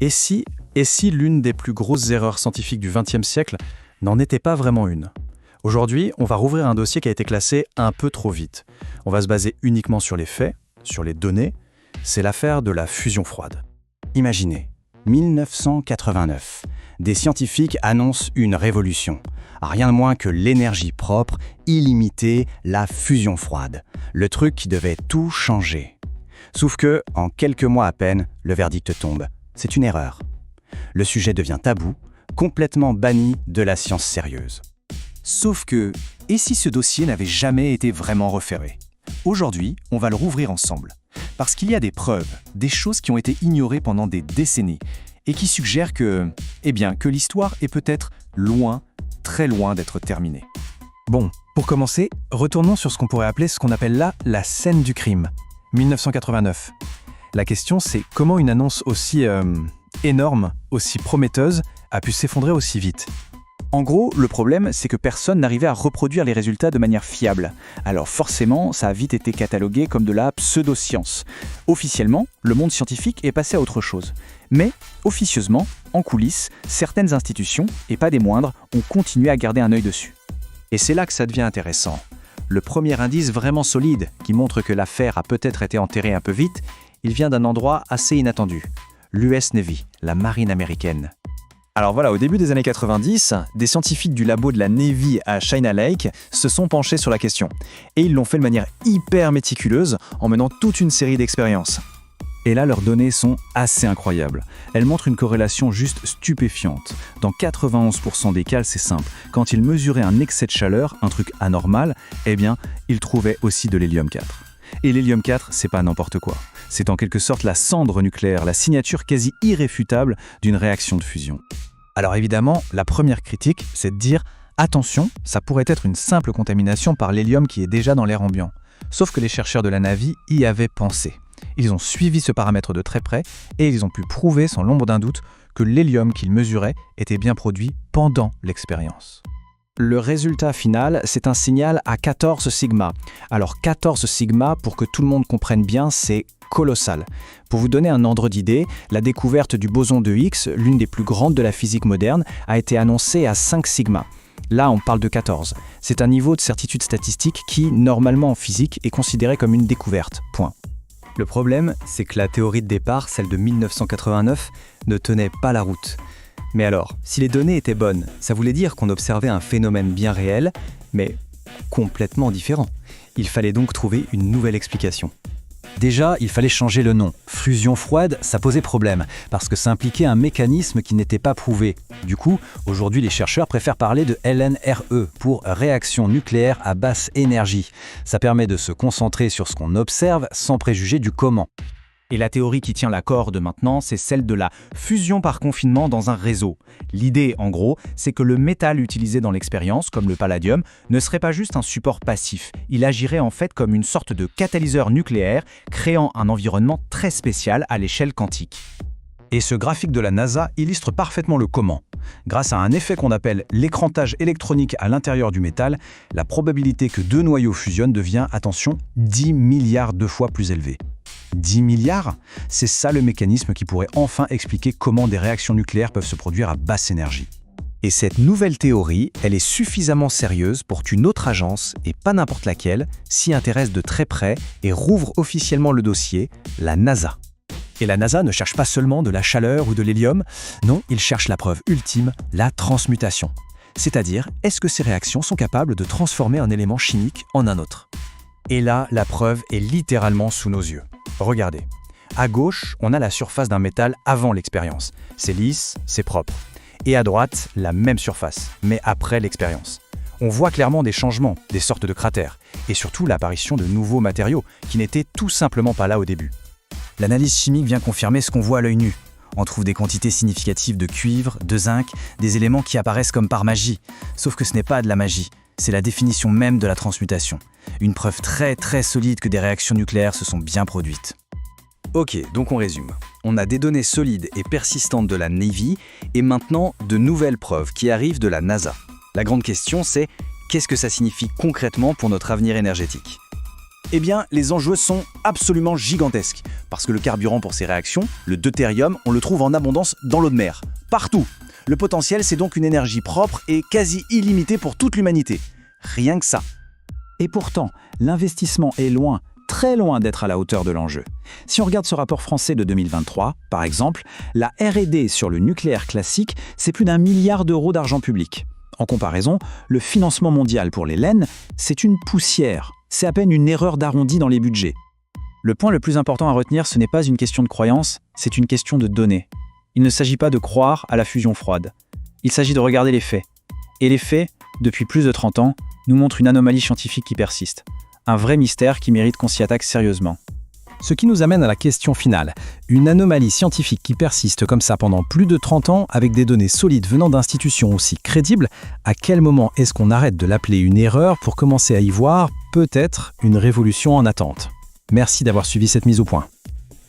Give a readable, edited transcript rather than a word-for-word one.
Et si l'une des plus grosses erreurs scientifiques du XXe siècle n'en était pas vraiment une? Aujourd'hui, on va rouvrir un dossier qui a été classé un peu trop vite. On va se baser uniquement sur les faits, sur les données. C'est l'affaire de la fusion froide. Imaginez, 1989, des scientifiques annoncent une révolution. Rien de moins que l'énergie propre, illimitée, la fusion froide. Le truc qui devait tout changer. Sauf que, en quelques mois à peine, le verdict tombe. C'est une erreur. Le sujet devient tabou, complètement banni de la science sérieuse. Sauf que, et si ce dossier n'avait jamais été vraiment referré? Aujourd'hui, on va le rouvrir ensemble. Parce qu'il y a des preuves, des choses qui ont été ignorées pendant des décennies et qui suggèrent que l'histoire est peut-être loin, très loin d'être terminée. Bon, pour commencer, retournons sur ce qu'on pourrait appeler ce qu'on appelle là la scène du crime. 1989. La question, c'est comment une annonce aussi énorme, aussi prometteuse, a pu s'effondrer aussi vite. En gros, le problème, c'est que personne n'arrivait à reproduire les résultats de manière fiable. Alors forcément, ça a vite été catalogué comme de la pseudo-science. Officiellement, le monde scientifique est passé à autre chose. Mais, officieusement, en coulisses, certaines institutions, et pas des moindres, ont continué à garder un œil dessus. Et c'est là que ça devient intéressant. Le premier indice vraiment solide, qui montre que l'affaire a peut-être été enterrée un peu vite, il vient d'un endroit assez inattendu. L'US Navy, la marine américaine. Alors voilà, au début des années 90, des scientifiques du labo de la Navy à China Lake se sont penchés sur la question. Et ils l'ont fait de manière hyper méticuleuse en menant toute une série d'expériences. Et là, leurs données sont assez incroyables. Elles montrent une corrélation juste stupéfiante. Dans 91% des cas, c'est simple. Quand ils mesuraient un excès de chaleur, un truc anormal, ils trouvaient aussi de l'hélium-4. Et l'hélium-4, c'est pas n'importe quoi. C'est en quelque sorte la cendre nucléaire, la signature quasi irréfutable d'une réaction de fusion. Alors évidemment, la première critique, c'est de dire « Attention, ça pourrait être une simple contamination par l'hélium qui est déjà dans l'air ambiant ». Sauf que les chercheurs de la Navy y avaient pensé. Ils ont suivi ce paramètre de très près et ils ont pu prouver sans l'ombre d'un doute que l'hélium qu'ils mesuraient était bien produit pendant l'expérience. Le résultat final, c'est un signal à 14 sigma. Alors 14 sigma, pour que tout le monde comprenne bien, c'est colossal. Pour vous donner un ordre d'idée, la découverte du boson de Higgs, l'une des plus grandes de la physique moderne, a été annoncée à 5 sigma. Là, on parle de 14. C'est un niveau de certitude statistique qui, normalement en physique, est considéré comme une découverte. Point. Le problème, c'est que la théorie de départ, celle de 1989, ne tenait pas la route. Mais alors, si les données étaient bonnes, ça voulait dire qu'on observait un phénomène bien réel, mais complètement différent. Il fallait donc trouver une nouvelle explication. Déjà, il fallait changer le nom. Fusion froide, ça posait problème, parce que ça impliquait un mécanisme qui n'était pas prouvé. Du coup, aujourd'hui, les chercheurs préfèrent parler de LNRE, pour réaction nucléaire à basse énergie. Ça permet de se concentrer sur ce qu'on observe sans préjuger du comment. Et la théorie qui tient la corde maintenant, c'est celle de la fusion par confinement dans un réseau. L'idée, en gros, c'est que le métal utilisé dans l'expérience, comme le palladium, ne serait pas juste un support passif. Il agirait en fait comme une sorte de catalyseur nucléaire, créant un environnement très spécial à l'échelle quantique. Et ce graphique de la NASA illustre parfaitement le comment. Grâce à un effet qu'on appelle l'écrantage électronique à l'intérieur du métal, la probabilité que deux noyaux fusionnent devient, attention, 10 milliards de fois plus élevée. 10 milliards? C'est ça le mécanisme qui pourrait enfin expliquer comment des réactions nucléaires peuvent se produire à basse énergie. Et cette nouvelle théorie, elle est suffisamment sérieuse pour qu'une autre agence, et pas n'importe laquelle, s'y intéresse de très près et rouvre officiellement le dossier, la NASA. Et la NASA ne cherche pas seulement de la chaleur ou de l'hélium, non, il cherche la preuve ultime, la transmutation. C'est-à-dire, est-ce que ces réactions sont capables de transformer un élément chimique en un autre? Et là, la preuve est littéralement sous nos yeux. Regardez. À gauche, on a la surface d'un métal avant l'expérience. C'est lisse, c'est propre. Et à droite, la même surface, mais après l'expérience. On voit clairement des changements, des sortes de cratères, et surtout l'apparition de nouveaux matériaux qui n'étaient tout simplement pas là au début. L'analyse chimique vient confirmer ce qu'on voit à l'œil nu. On trouve des quantités significatives de cuivre, de zinc, des éléments qui apparaissent comme par magie. Sauf que ce n'est pas de la magie, c'est la définition même de la transmutation. Une preuve très très solide que des réactions nucléaires se sont bien produites. Ok, donc on résume. On a des données solides et persistantes de la Navy et maintenant de nouvelles preuves qui arrivent de la NASA. La grande question c'est, qu'est-ce que ça signifie concrètement pour notre avenir énergétique ? Eh bien, les enjeux sont absolument gigantesques, parce que le carburant pour ces réactions, le deutérium, on le trouve en abondance dans l'eau de mer, partout. Le potentiel, c'est donc une énergie propre et quasi illimitée pour toute l'humanité. Rien que ça. Et pourtant, l'investissement est loin, très loin d'être à la hauteur de l'enjeu. Si on regarde ce rapport français de 2023, par exemple, la R&D sur le nucléaire classique, c'est plus d'1 milliard d'euros d'argent public. En comparaison, le financement mondial pour les LEN, c'est une poussière. C'est à peine une erreur d'arrondi dans les budgets. Le point le plus important à retenir, ce n'est pas une question de croyance, c'est une question de données. Il ne s'agit pas de croire à la fusion froide. Il s'agit de regarder les faits. Et les faits, depuis plus de 30 ans, nous montrent une anomalie scientifique qui persiste. Un vrai mystère qui mérite qu'on s'y attaque sérieusement. Ce qui nous amène à la question finale. Une anomalie scientifique qui persiste comme ça pendant plus de 30 ans, avec des données solides venant d'institutions aussi crédibles, à quel moment est-ce qu'on arrête de l'appeler une erreur pour commencer à y voir, peut-être, une révolution en attente ? Merci d'avoir suivi cette mise au point.